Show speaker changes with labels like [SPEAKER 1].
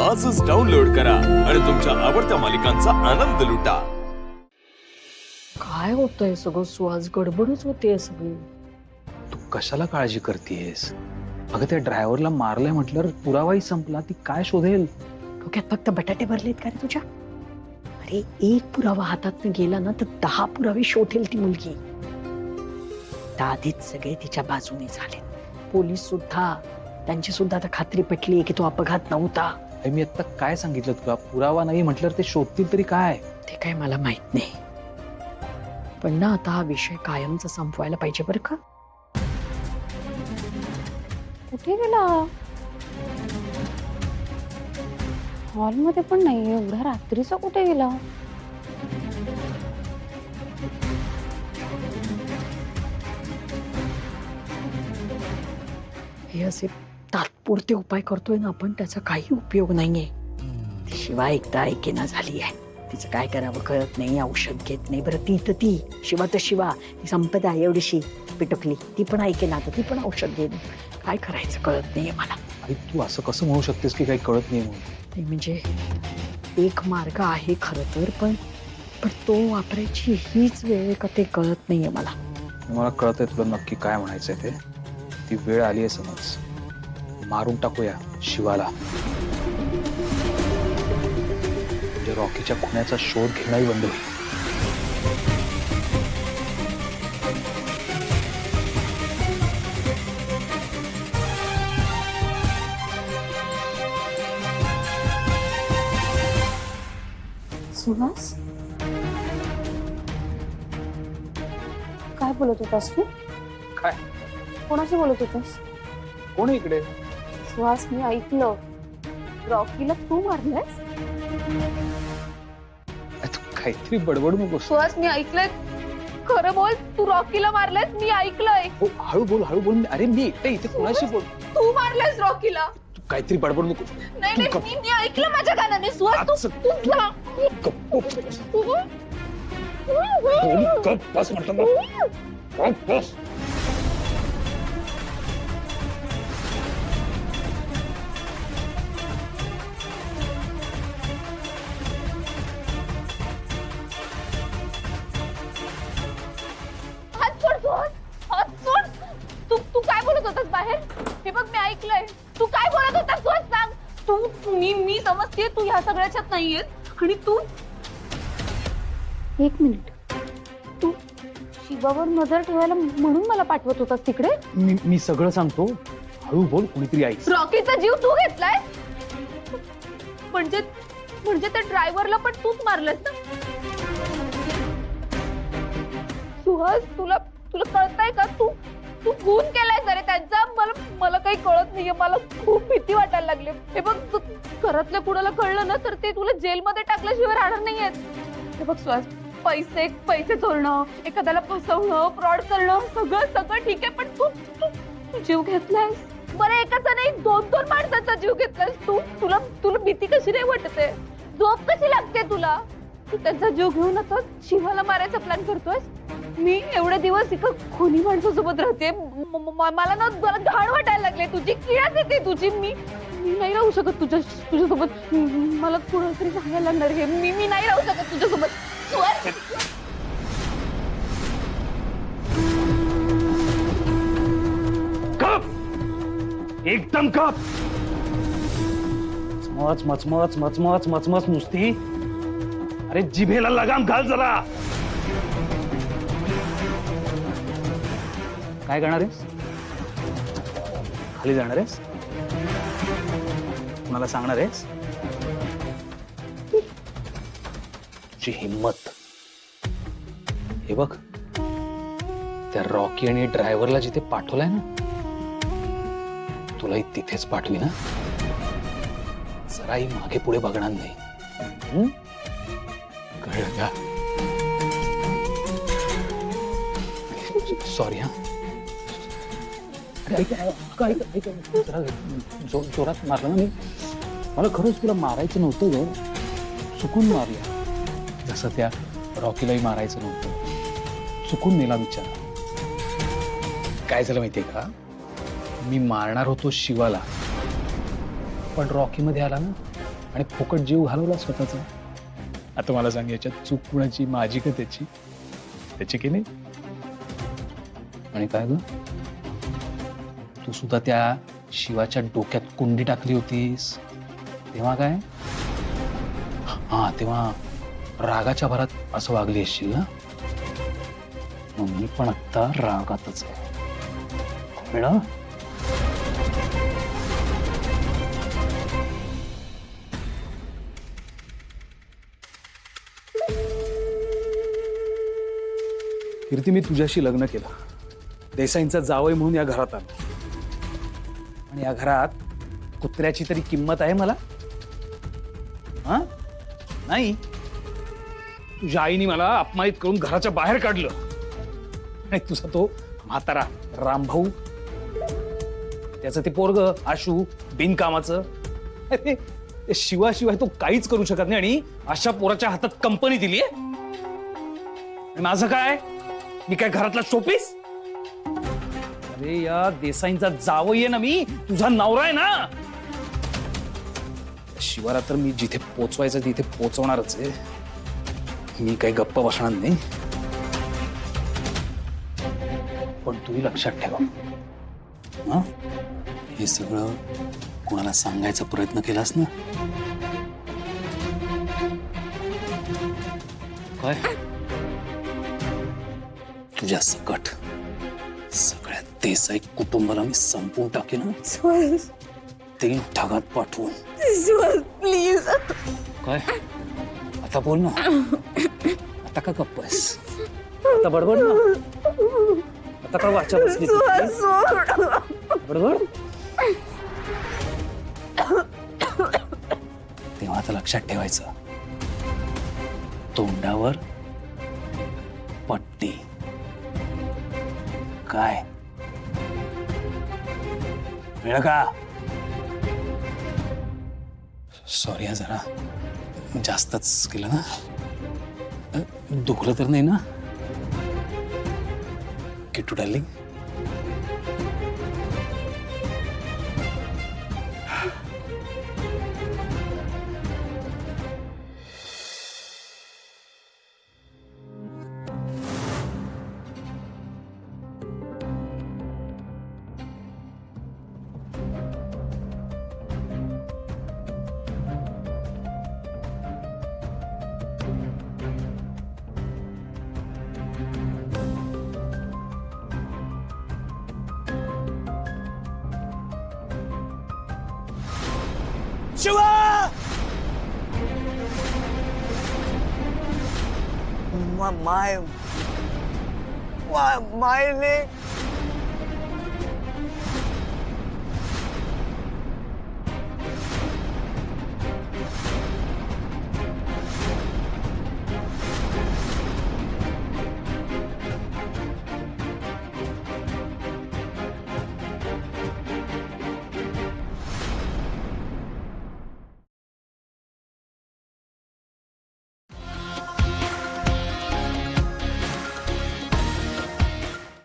[SPEAKER 1] आजच डाउनलोड करा आणि तुमच्या आवडत्या मालिकांचा आनंद लुटा।
[SPEAKER 2] काय होतंय सगळं सुहास, गडबडच होते सगळी।
[SPEAKER 3] तू कशाला काळजी करतेस? अगं त्या ड्रायव्हरला मारलंय म्हटल्यावर पुरावाही संपला, ती काय शोधेल?
[SPEAKER 2] डोक्यात फक्त बटाटे भरलेत का रे तुझ्या? अरे एक पुरावा हातात गेला ना तर 10 पुरावे शोधेल ती मुलगी। त्या आधीच सगळे तिच्या बाजूने झाले। पोलीस सुद्धा, त्यांची सुद्धा आता खात्री पटली की तो अपघात नव्हता।
[SPEAKER 3] अरे मी आता काय सांगितलं तुला? पुरावा नाही म्हटल्यावर ते शोधतील तरी काय?
[SPEAKER 2] ते काय मला माहित नाही, पण ना आता हा विषय कायमचा संपवायला पाहिजे बरं का?
[SPEAKER 4] कुठे गेला? हॉलमध्ये पण नाही, एवढ्या रात्रीचा कुठे गेला?
[SPEAKER 2] हे असे तात्पुरते उपाय करतोय ना आपण, त्याचा काही उपयोग नाहीये। ती शिवा एकदा ऐकेना झाली आहे, तिचं काय करावं कळत नाही, औषध घेत नाही। बरं ती शिवा तर शिवा, ती संपदा एवढीशी पिटकली, ती पण ऐकेना, तर ती पण औषध घेत नाही। काय करायचं कळत नाहीये मला।
[SPEAKER 3] अरे तू असं कसं म्हणू शकतेस की काही कळत नाही म्हणून?
[SPEAKER 2] नाही म्हणजे एक मार्ग आहे खरं तर, पण तो वापरायची हीच वेळ का ते कळत नाहीये मला।
[SPEAKER 3] मला कळतंय तुला नक्की काय म्हणायचंय ते। ती वेळ आली आहे समज, मारून टाकूया शिवाला, म्हणजे रॉकीच्या खुन्याचा शोध घेणंही बंद होईल।
[SPEAKER 4] सुहास, काय बोलत होतास तू?
[SPEAKER 3] काय?
[SPEAKER 4] कोणाशी बोलत होतास?
[SPEAKER 3] कोण इकडे?
[SPEAKER 4] सुहास, मी ऐकलं रॉकीला तू मारलंयस?
[SPEAKER 3] तू काहीतरी बडबडू नकोस।
[SPEAKER 4] सुहास, मी ऐकलंय, खरं बोल, तू रॉकीला मारलंयस? मी ऐकलंय।
[SPEAKER 3] हो, हळू बोल। अरे मी एकटा इथे कोणाशी बोल?
[SPEAKER 4] तू मारलंयस रॉकीला?
[SPEAKER 3] तू काहीतरी बडबडू नको।
[SPEAKER 4] नाही
[SPEAKER 3] तू
[SPEAKER 4] नाही,
[SPEAKER 3] गप्प-
[SPEAKER 4] मी ऐकलं माझ्या कानाने। सुहास,
[SPEAKER 3] गप्प बस म्हटलं ना। गप्प बस।
[SPEAKER 4] हात सोड सुहास, हात सोड। तू काय बोलत होतास बाहेर? हे बघ, मी ऐकलंय। तू काय बोलत होतास सुहास, सांग। मी समजते तू ह्या सगळ्याच्यात नाहीयेस, आणि तू एक मिनिट, तू शिवावर नजर ठेवायला म्हणून मला पाठवत होतास तिकडे?
[SPEAKER 3] मी सगळं सांगतो, हळू बोल, कोणीतरी ऐक।
[SPEAKER 4] रॉकीचा जीव तू घेतलाय म्हणजे त्या ड्रायव्हरला पण तूच मारलंस ना? सुहास, तुला कळतंय का? तू खून केलाय अरे त्यांचा। मला काही कळत नाहीये, मला खूप भीती वाटायला लागली। हे बघ, घरातल्या कुणाला कळलं ना तर ते तुला जेलमध्ये टाकल्याशिवाय राहणार नाहीयेत। हे बघ सुहास, पैसे चोरणं, एखाद्याला फसवणं, फ्रॉड करणं, सगळं ठीक आहे, पण तू जीव घेतलायस। बरं, एकाचा नाही, 2 माणसांचा जीव घेतलायस तू। तुला भीती कशी नाही वाटते? झोप कशी लागते तुला? तू त्यांचा जीव घेऊन आता शिवाला मारायचा प्लॅन करतोयस? मी एवढे दिवस इथं खुनी माणसासोबत राहते, मला घाण वाटायला लागले, तुझी किळस येते तुझी। मी नाही राहू शकत तुझ्यासोबत। मला कुणातरी सांगायला लागणार हे। मी नाही राहू शकत तुझ्यासोबत। सुहास,
[SPEAKER 3] कप, एकदम कप। मचमच नुसती। अरे जिभेला लगाम घाल जरा। काय करणार आहेस? खाली जाणार आहेस? कुणाला सांगणार आहेस? तुझी हिम्मत। हे बघ, त्या रॉकी आणि ड्रायव्हरला जिथे पाठवलंय ना, तुलाही तिथेच पाठवी ना। जराही मागे पुढे बघणार नाही, कळलं का? सॉरी हा। जरा जोरात मारलं ना मी, मला खरंच तुला मारायचं नव्हतं ग, चुकून मारलं। जसं त्या रॉकीलाही मारायचं नव्हतं, चुकून मेला बिचारा। काय झालं माहितीये का, मी मारणार होतो शिवाला, पण रॉकी मध्ये आला ना आणि फुकट जीव घालवला स्वतःचा. आता मला सांग, याच्यात चूक कुणाची, माझी का त्याची? त्याची की नाही? आणि काय ग, तू सुद्धा त्या शिवाच्या डोक्यात कुंडी टाकली होतीस तेव्हा काय? हा, तेव्हा रागाच्या भरात असं वागली असशील ना. मग मी पण आता रागातच आहे. कळलं?
[SPEAKER 5] कीर्ती, मी तुझ्याशी लग्न केलं, देसाईंचा जावई म्हणून या घरात आलो, आणि या घरात कुत्र्याची तरी किंमत आहे मला? हा, नाही. तुझ्या आईने मला अपमानित करून घराच्या बाहेर काढलं, आणि तुझा तो म्हातारा रामभाऊ, त्याचं ते पोरग आशू बिनकामाचं, अरे ते शिवाशिवाय तो काहीच करू शकत नाही, आणि अशा पोराच्या हातात कंपनी दिली. माझं काय? मी काय घरातला शोपीस? अरे या देसाईंचा जावई आहे ना मी, तुझा नवरा आहे ना. शिवाला तर मी जिथे पोचवायचं तिथे पोचवणारच आहे. मी काही गप्प बसणार नाही.
[SPEAKER 3] पण तुम्ही लक्षात ठेवा,
[SPEAKER 5] हा, हे सगळं कोणाला सांगायचा प्रयत्न केलास ना, काय तुझ्या सकट सगळ्या देसाई कुटुंबाला मी संपवून टाकेन. ते ढगात पाठवून.
[SPEAKER 4] प्लीज.
[SPEAKER 5] काय आता बोल ना. आता का गप्प आहेस? आता बडबड ना. आता का वाचा बसली? बडबड. तेव्हा आता लक्षात ठेवायचं, तोंडावर पट्टी. काय मिळलं का? सॉरी हा, जरा जास्तच केलं ना. दुखलं तर नाही ना Kittu darling? Shiva!
[SPEAKER 6] my leg.